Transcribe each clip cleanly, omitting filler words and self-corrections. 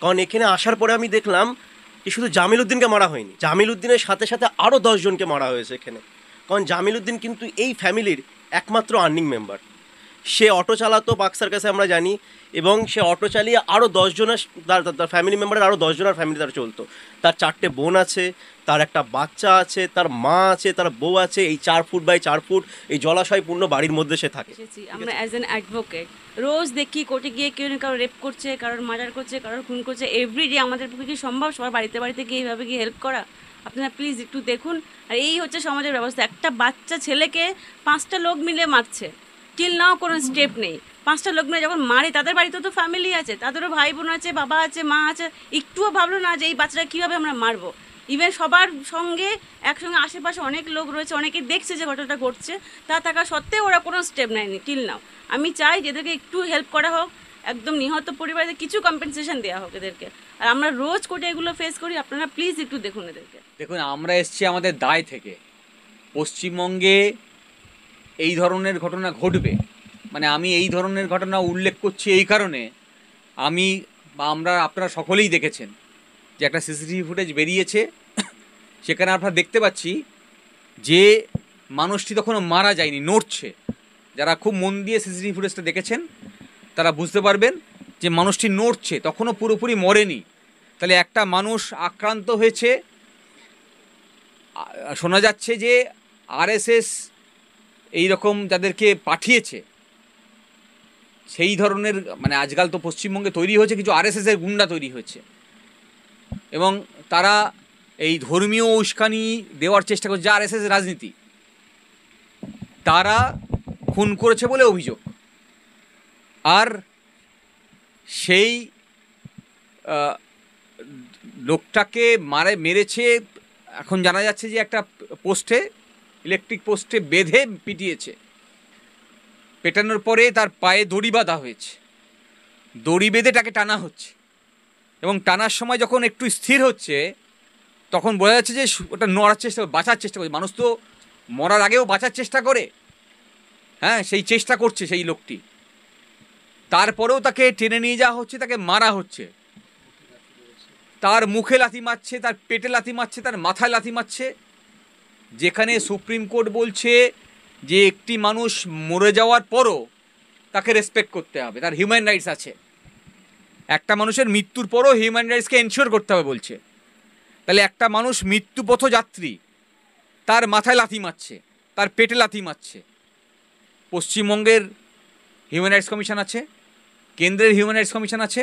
কারণ এখানে আসার পরে আমি দেখলাম যে শুধু জামিল উদ্দিনকে মারা হয়নি, জামিল উদ্দিনের সাথে সাথে আরও 10 জনকে মারা হয়েছে এখানে। কারণ জামিল উদ্দিন কিন্তু এই ফ্যামিলির একমাত্র আর্নিং মেম্বার। সে অটো চালাতো পার্ক সার্কাসে আমরা জানি, এবং সে অটো চালিয়ে আরও 10 জনের তার ফ্যামিলি মেম্বারের আরও 10 জনের ফ্যামিলি তার চলতো। তার 4টে বোন আছে, তার একটা বাচ্চা আছে, তার মা আছে, তার বউ আছে। এই 4 ফুট বাই 4 ফুট এই জলাশয়পূর্ণ বাড়ির মধ্যে সে থাকে। আমরা অ্যাজ অ্যান অ্যাডভোকেট রোজ দেখি কোর্টে গিয়ে কেউ না কারো রেপ করছে, কারোর মার্ডার করছে, কারোর খুন করছে এভরিডে। আমাদের পক্ষে কি সম্ভব সবার বাড়িতে বাড়িতে গিয়ে এইভাবে গিয়ে হেল্প করা? আপনারা প্লিজ একটু দেখুন। আর এই হচ্ছে সমাজের ব্যবস্থা। একটা বাচ্চা ছেলেকে 5টা লোক মিলে মারছে, টিল নাও কোনো স্টেপ নেই। 5টা লোক মিলে যখন মারে, তাদের বাড়িতে তো ফ্যামিলি আছে, তাদেরও ভাই বোন আছে, বাবা আছে, মা আছে, একটুও ভাবলো না যে এই বাচ্চাটা কীভাবে আমরা মারবো? ইভেন সবার সঙ্গে একসঙ্গে আশেপাশে অনেক লোক রয়েছে, অনেকে দেখছে যে ঘটনাটা ঘটছে, তা থাকা সত্ত্বেও ওরা কোনো স্টেপ নেয়নি টিল নাও। আমি চাই যে এদেরকে একটু হেল্প করা হোক, একদম নিহত পরিবারদের কিছু কম্পেনসেশন দেওয়া হোক এদেরকে। আর আমরা রোজ কোর্টে এগুলো ফেস করি, আপনারা প্লিজ একটু দেখুন এদেরকে। দেখুন, আমরা এসছি আমাদের দায় থেকে। পশ্চিমবঙ্গে এই ধরনের ঘটনা ঘটবে, মানে আমি এই ধরনের ঘটনা উল্লেখ করছি এই কারণে, আমি বা আপনারা সকলেই দেখেছেন যে একটা সিসিটিভি ফুটেজ বেরিয়েছে, সেখানে আমরা দেখতে পাচ্ছি যে মানুষটি তখনও মারা যায়নি, নড়ছে। যারা খুব মন দিয়ে সিসিটিভি ফুটেজটা দেখেছেন তারা বুঝতে পারবেন যে মানুষটি নড়ছে, তখনও পুরোপুরি মরেনি। তাহলে একটা মানুষ আক্রান্ত হয়েছে। শোনা যাচ্ছে যে আরএসএস এই রকম যাদেরকে পাঠিয়েছে, সেই ধরনের, মানে আজকাল তো পশ্চিমবঙ্গে তৈরি হয়েছে কিছু আরএসএসের গুন্ডা তৈরি হয়েছে, এবং তারা এই ধর্মীয় উস্কানি দেওয়ার চেষ্টা করছে, যা আরএসএস রাজনীতি। তারা খুন করেছে বলে অভিযোগ। আর সেই লোকটাকে মেরেছে, এখন জানা যাচ্ছে যে একটা পোস্টে, ইলেকট্রিক পোস্টে বেঁধে পিটিয়েছে। পেটানোর পরে তার পায়ে দড়ি বাঁধা হয়েছে, দড়ি বেঁধে তাকে টানা হচ্ছে, এবং টানার সময় যখন একটু স্থির হচ্ছে তখন বোঝা যাচ্ছে যে ওটা নড়ার চেষ্টা, বাঁচার চেষ্টা করছে। মানুষ তো মরার আগেও বাঁচার চেষ্টা করে, হ্যাঁ, সেই চেষ্টা করছে সেই লোকটি। তারপরেও তাকে টেনে নিয়ে যাওয়া হচ্ছে, তাকে মারা হচ্ছে, তার মুখে লাথি মারছে, তার পেটে লাথি মারছে, তার মাথায় লাথি মারছে। যেখানে সুপ্রিম কোর্ট বলছে যে একটি মানুষ মরে যাওয়ার পরও তাকে রেসপেক্ট করতে হবে, তার হিউম্যান রাইটস আছে, একটা মানুষের মৃত্যুর পরও হিউম্যান রাইটসকে এনশিওর করতে হবে বলছে। তাহলে একটা মানুষ মৃত্যুপথযাত্রী, তার মাথায় লাথি মারছে, তার পেটে লাথি মারছে। পশ্চিমবঙ্গের হিউম্যান রাইটস কমিশন আছে, কেন্দ্রের হিউম্যান রাইটস কমিশন আছে।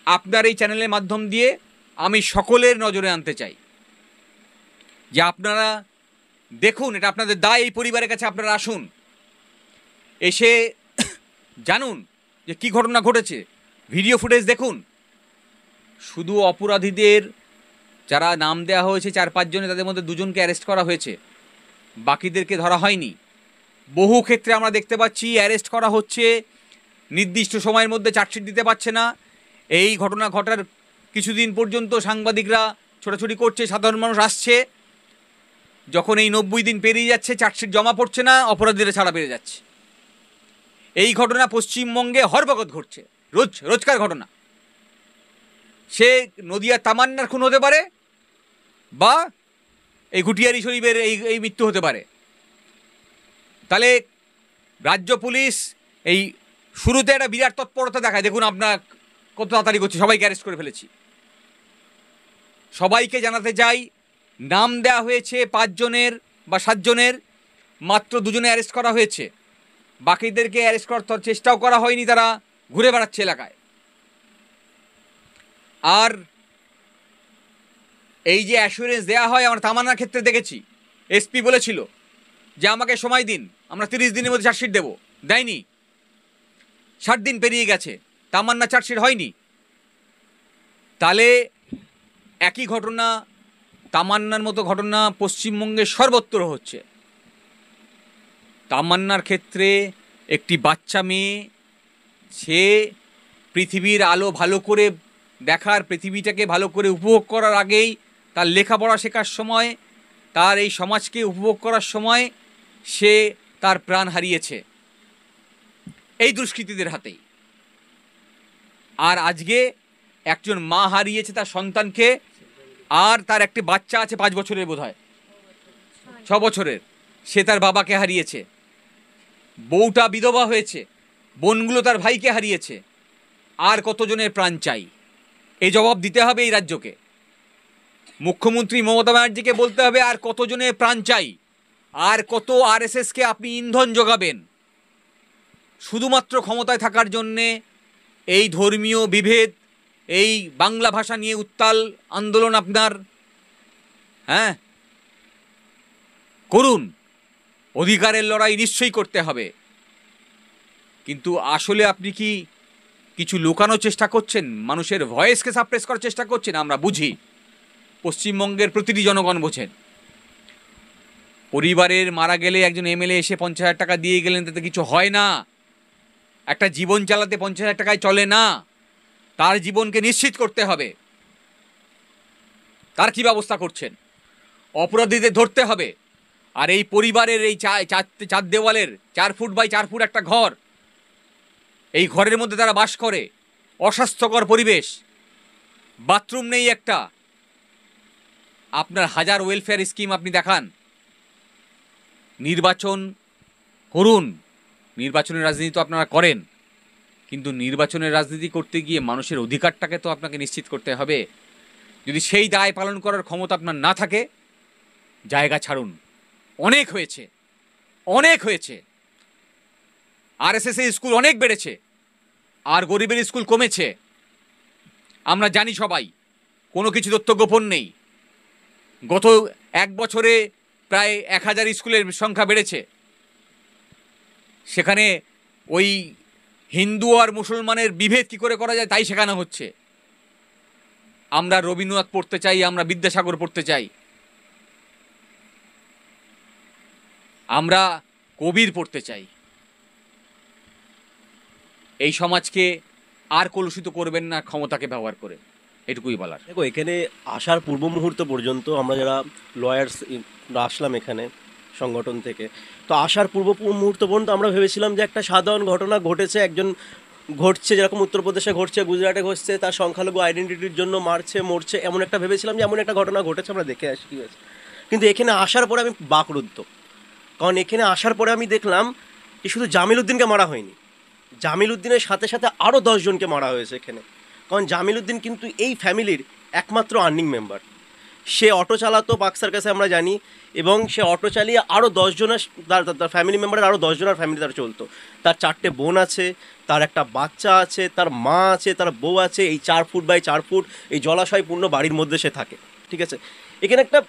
আপনার এই চ্যানেলের মাধ্যম দিয়ে আমি সকলের নজরে আনতে চাই যে আপনারা দেখুন, এটা আপনাদের দায়। এই পরিবারের কাছে আপনারা আসুন, এসে জানুন যে কী ঘটনা ঘটেছে, ভিডিও ফুটেজ দেখুন। শুধু অপরাধীদের যারা নাম দেওয়া হয়েছে 4-5 জনে, তাদের মধ্যে 2জনকে অ্যারেস্ট করা হয়েছে, বাকিদেরকে ধরা হয়নি। বহু ক্ষেত্রে আমরা দেখতে পাচ্ছি অ্যারেস্ট করা হচ্ছে, নির্দিষ্ট সময়ের মধ্যে চার্জশিট দিতে পারছে না। এই ঘটনা ঘটার কিছুদিন পর্যন্ত সাংবাদিকরা ছোটাছুটি করছে, সাধারণ মানুষ আসছে, যখন এই 90 দিন পেরিয়ে যাচ্ছে চার্জশিট জমা পড়ছে না, অপরাধীরা ছাড়া বেড়ে যাচ্ছে। এই ঘটনা পশ্চিমবঙ্গে হরবগত ঘটছে, রোজকার ঘটনা। সে নদিয়ার তামান্নার খুন হতে পারে, বা এই ঘুটিয়ারি শরীফের এই মৃত্যু হতে পারে। তাহলে রাজ্য পুলিশ এই শুরুতে একটা বিরাট তৎপরতা দেখায়, দেখুন আপনার কত তাড়াতাড়ি করছে, সবাইকে অ্যারেস্ট করে ফেলেছি। সবাইকে জানাতে চাই, নাম দেওয়া হয়েছে 5 জনের বা 7 জনের, মাত্র 2জনে অ্যারেস্ট করা হয়েছে, বাকিদেরকে অ্যারেস্ট করার চেষ্টাও করা হয়নি, তারা ঘুরে বেড়াচ্ছে এলাকায়। আর এই যে অ্যাসুরেন্স দেওয়া হয়, আমরা তামান্নার ক্ষেত্রে দেখেছি, এসপি বলেছিল যে আমাকে সময় দিন, আমরা 30 দিনের মধ্যে চার্জশিট দেবো, দেয়নি। 60 দিন পেরিয়ে গেছে, তামান্না চার্জশিট হয়নি। তাহলে একই ঘটনা, তামান্নার মতো ঘটনা পশ্চিমবঙ্গে সর্বত্র হচ্ছে। তামান্নার ক্ষেত্রে একটি বাচ্চা মেয়ে, সে পৃথিবীর আলো ভালো করে দেখার, পৃথিবীটাকে ভালো করে উপভোগ করার আগেই, তার লেখাপড়া শেখার সময়, তার এই সমাজকে উপভোগ করার সময় সে তার প্রাণ হারিয়েছে এই দুষ্কৃতীদের হাতেই। আর আজকে একজন মা হারিয়েছে তার সন্তানকে, আর তার একটি বাচ্চা আছে 5 বছরের, বোধ হয় 6 বছরের, সে তার বাবাকে হারিয়েছে। বউটা বিধবা হয়েছে, বোনগুলো তার ভাইকে হারিয়েছে। আর কতজনের প্রাণ চাই? এই জবাব দিতে হবে এই রাজ্যকে। মুখ্যমন্ত্রী মমতা ব্যানার্জিকে বলতে হবে আর কতজনের প্রাণ চাই, আর কত আরএসএসকে আপনি ইন্ধন যোগাবেন। শুধুমাত্র ক্ষমতায় থাকার জন্যে এই ধর্মীয় বিভেদ, এই বাংলা ভাষা নিয়ে উত্তাল আন্দোলন আপনার, হ্যাঁ করুন, অধিকারের লড়াই নিশ্চয়ই করতে হবে, কিন্তু আসলে আপনি কি কিছু লুকানোর চেষ্টা করছেন? মানুষের ভয়েসকে সাপ্রেস করার চেষ্টা করছেন? আমরা বুঝি, পশ্চিমবঙ্গের প্রতিটি জনগণ বোঝেন। পরিবারের মারা গেলে একজন এমএলএ এসে 50,000 টাকা দিয়ে গেলেন, তাতে কিছু হয় না। একটা জীবন চালাতে 50,000 টাকায় চলে না, তার জীবনকে নিশ্চিত করতে হবে। তার কি ব্যবস্থা করছেন? অপরাধীদের ধরতে হবে। আর এই পরিবারের এই চার দেওয়ালের 4 ফুট বাই 4 ফুট একটা ঘর, এই ঘরের মধ্যে তারা বাস করে, অস্বাস্থ্যকর পরিবেশ, বাথরুম নেই একটা। আপনার হাজার ওয়েলফেয়ার স্কিম আপনি দেখান, নির্বাচন করুন, নির্বাচনের রাজনীতি তো আপনারা করেন, কিন্তু নির্বাচনের রাজনীতি করতে গিয়ে মানুষের অধিকারটাকে তো আপনাকে নিশ্চিত করতে হবে। যদি সেই দায় পালন করার ক্ষমতা আপনার না থাকে, জায়গা ছাড়ুন। অনেক হয়েছে, অনেক হয়েছে। আরএসএস এর স্কুল অনেক বেড়েছে, আর গরিবের স্কুল কমেছে। আমরা জানি সবাই, কোনো কিছু তথ্য গোপন নেই। গত 1 বছরে প্রায় 1000 স্কুলের সংখ্যা বেড়েছে। সেখানে ওই হিন্দু আর মুসলমানের বিভেদ কী করে করা যায় তাই শেখানো হচ্ছে। আমরা রবীন্দ্রনাথ পড়তে চাই, আমরা বিদ্যাসাগর পড়তে চাই, আমরা কবির পড়তে চাই। এই সমাজকে আর কলুষিত করবেন না ক্ষমতাকে ব্যবহার করে, এটুকুই বলার। দেখো, এখানে আসার পূর্ব মুহূর্ত পর্যন্ত আমরা যারা লয়ার্স আসলাম এখানে সংগঠন থেকে, তো আসার পূর্ব মুহূর্ত পর্যন্ত আমরা ভেবেছিলাম যে একটা সাধারণ ঘটনা ঘটেছে, একজন ঘটছে, যেরকম উত্তরপ্রদেশে ঘটছে, গুজরাটে ঘটছে, তার সংখ্যালঘু আইডেন্টিটির জন্য মারছে মরছে, এমন একটা ভেবেছিলাম যে এমন একটা ঘটনা ঘটেছে, আমরা দেখে আসি কী হয়েছে। কিন্তু এখানে আসার পরে আমি বাকরুদ্ধ, কারণ এখানে আসার পরে আমি দেখলাম যে শুধু জামিল উদ্দিনকে মারা হয়নি, জামিল উদ্দিনের সাথে সাথে আরও 10 জনকে মারা হয়েছে এখানে। কারণ জামিল উদ্দিন কিন্তু এই ফ্যামিলির একমাত্র আর্নিং মেম্বার। সে অটো চালাতো বাক্সার কাছে আমরা জানি, এবং সে অটো চালিয়ে আরও 10 জনের তার ফ্যামিলি মেম্বারের আরও 10 জনের ফ্যামিলি তার চলতো। তার 4টে বোন আছে, তার একটা বাচ্চা আছে, তার মা আছে, তার বউ আছে। এই 4 ফুট বাই 4 ফুট এই জলাশয়পূর্ণ বাড়ির মধ্যে সে থাকে, ঠিক আছে। এখানে একটা,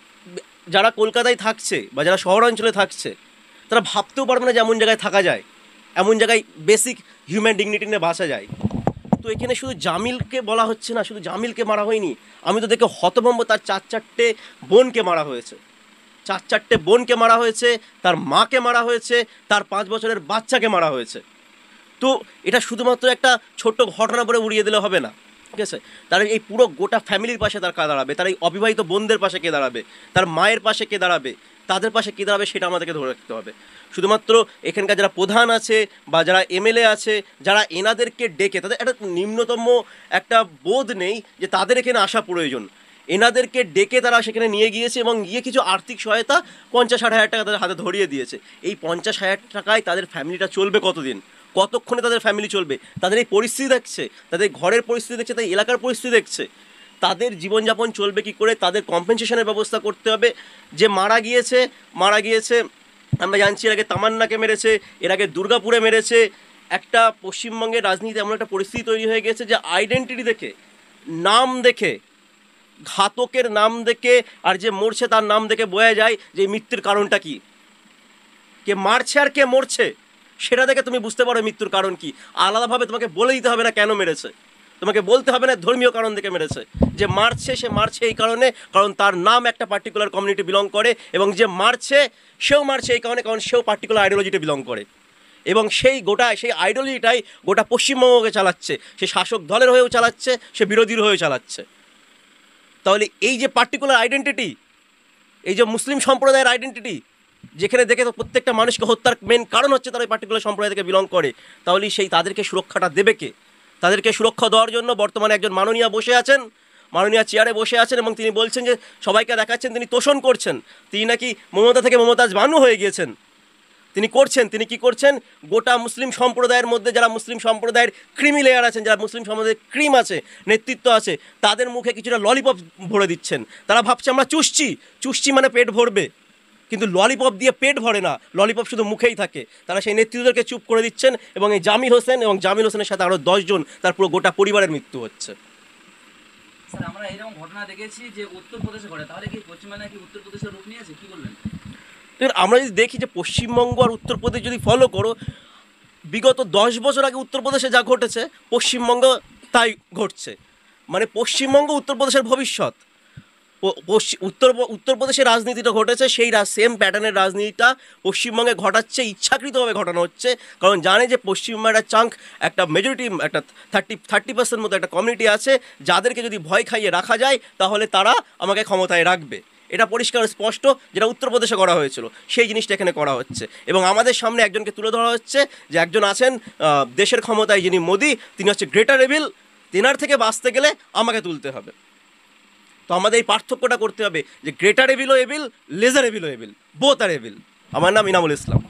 যারা কলকাতায় থাকছে বা যারা শহরাঞ্চলে থাকছে, তারা ভাবতেও পারবে না যে এমন জায়গায় থাকা যায়, এমন জায়গায় বেসিক হিউম্যান ডিগনিটি নিয়ে বাঁচা যায়। তো এখানে শুধু জামিলকে বলা হচ্ছে না, শুধু জামিলকে মারা হয়নি, আমি তো দেখে হতভম্ব, তার 4 বোনকে মারা হয়েছে, 4 বোনকে মারা হয়েছে, তার মাকে মারা হয়েছে, তার 5 বছরের বাচ্চাকে মারা হয়েছে। তো এটা শুধুমাত্র একটা ছোট্ট ঘটনা বলে উড়িয়ে দিলে হবে না, ঠিক আছে। তার এই পুরো গোটা ফ্যামিলির পাশে তার কে দাঁড়াবে, তার এই অবিবাহিত বোনদের পাশে কে দাঁড়াবে, তার মায়ের পাশে কে দাঁড়াবে, তাদের পাশে কে দাঁড়াবে, সেটা আমাদেরকে ধরে রাখতে হবে। শুধুমাত্র এখানকার যারা প্রধান আছে বা যারা এমএলএ আছে, যারা এনাদেরকে ডেকে, তাদের একটা নিম্নতম একটা বোধ নেই যে তাদের এখানে আসা প্রয়োজন। এনাদেরকে ডেকে তারা সেখানে নিয়ে গিয়েছে এবং গিয়ে কিছু আর্থিক সহায়তা 50-60 হাজার টাকা তাদের হাতে ধরিয়ে দিয়েছে। এই 50 হাজার টাকায় তাদের ফ্যামিলিটা চলবে কতদিন, কতক্ষণে তাদের ফ্যামিলি চলবে? তাদের এই পরিস্থিতি দেখছে, তাদের ঘরের পরিস্থিতি দেখছে, তাদের এলাকার পরিস্থিতি দেখছে, তাদের জীবনযাপন চলবে কি করে? তাদের কম্পেনসেশনের ব্যবস্থা করতে হবে। যে মারা গিয়েছে আমরা জানছি, এর আগে তামান্নাকে মেরেছে, এর আগে দুর্গাপুরে মেরেছে। একটা পশ্চিমবঙ্গের রাজনীতিতে এমন একটা পরিস্থিতি তৈরি হয়ে গেছে যে আইডেন্টিটি দেখে, নাম দেখে, ঘাতকের নাম দেখে আর যে মরছে তার নাম দেখে বোঝা যায় যে মৃত্যুর কারণটা কি। কে মারছে আর কে মরছে সেটা দেখে তুমি বুঝতে পারো মৃত্যুর কারণ কি। আলাদাভাবে তোমাকে বলে দিতে হবে না কেন মেরেছে, তোমাকে বলতে হবে না ধর্মীয় কারণ দেখে মেরেছে। যে মারছে সে মারছে এই কারণে, কারণ তার নাম একটা পার্টিকুলার কমিউনিটি বিলং করে, এবং যে মারছে সেও মারছে এই কারণে, কারণ সেও পার্টিকুলার আইডিওলজিতে বিলং করে, এবং সেই আইডিওলজিটাই গোটা পশ্চিমবঙ্গকে চালাচ্ছে। সে শাসক দলের হয়েও চালাচ্ছে, সে বিরোধীর হয়েও চালাচ্ছে। তাহলে এই যে পার্টিকুলার আইডেন্টিটি, এই যে মুসলিম সম্প্রদায়ের আইডেন্টিটি, যেখানে দেখে তো প্রত্যেকটা মানুষকে হত্যার মেন কারণ হচ্ছে তারা ওই পার্টিকুলার সম্প্রদায় থেকে বিলং করে, তাহলে সেই তাদেরকে সুরক্ষাটা দেবে কে? তাদেরকে সুরক্ষা দেওয়ার জন্য বর্তমানে একজন মাননীয়া বসে আছেন, মাননীয়া চেয়ারে বসে আছেন এবং তিনি বলছেন যে সবাইকে দেখাচ্ছেন তিনি তোষণ করছেন, তিনি নাকি মমতা থেকে মমতাজ বানু হয়ে গিয়েছেন। তিনি কি করছেন, গোটা মুসলিম সম্প্রদায়ের মধ্যে যারা মুসলিম সম্প্রদায়ের ক্রিমি লেয়ার আছেন, যারা মুসলিম সম্প্রদায়ের ক্রিম আছে, নেতৃত্ব আছে, তাদের মুখে কিছুটা ললিপপ ভরে দিচ্ছেন। তারা ভাবছে আমরা চুষছি মানে পেট ভরবে, কিন্তু ললিপপ দিয়ে পেট ভরে না, ললিপপ শুধু মুখেই থাকে। তারা সেই নেতৃত্বদেরকে চুপ করে দিচ্ছেন এবং এই জামিল হোসেনের সাথে আরও 10 জন, তার পুরো গোটা পরিবারের মৃত্যু হচ্ছে। স্যার আমরা এরকম ঘটনা দেখেছি যে উত্তরপ্রদেশে ঘটে, তাহলে কি পশ্চিমবাংলা কি উত্তরপ্রদেশের রূপ নিয়েছে, কি বলবেন? দেখুন, আমরা যদি দেখি যে পশ্চিমবঙ্গ আর উত্তরপ্রদেশ যদি ফলো করো, বিগত 10 বছর আগে উত্তরপ্রদেশে যা ঘটেছে পশ্চিমবঙ্গ তাই ঘটছে। মানে পশ্চিমবঙ্গ উত্তরপ্রদেশের ভবিষ্যৎ। উত্তরপ্রদেশের রাজনীতিটা ঘটেছে, সেই সেম প্যাটার্নের রাজনীতিটা পশ্চিমবঙ্গে ঘটাচ্ছে, ইচ্ছাকৃতভাবে ঘটানো হচ্ছে। কারণ জানে যে পশ্চিমবঙ্গের একটা মেজরিটি, একটা 30% মতো একটা কমিউনিটি আছে, যাদেরকে যদি ভয় খাইয়ে রাখা যায় তাহলে তারা আমাকে ক্ষমতায় রাখবে। এটা পরিষ্কার স্পষ্ট, যেটা উত্তরপ্রদেশে করা হয়েছিল সেই জিনিসটা এখানে করা হচ্ছে। এবং আমাদের সামনে একজনকে তুলে ধরা হচ্ছে যে একজন আছেন দেশের ক্ষমতায় যিনি মোদি, তিনি হচ্ছে গ্রেটার এভিল, তেনার থেকে বাঁচতে গেলে আমাকে তুলতে হবে। তো আমাদের এই পার্থক্যটা করতে হবে যে গ্রেটার এভিলও এভিল, লেজার এভিলও এভিল, বোথ আর এভিল। আমার নাম ইনামুল ইসলাম।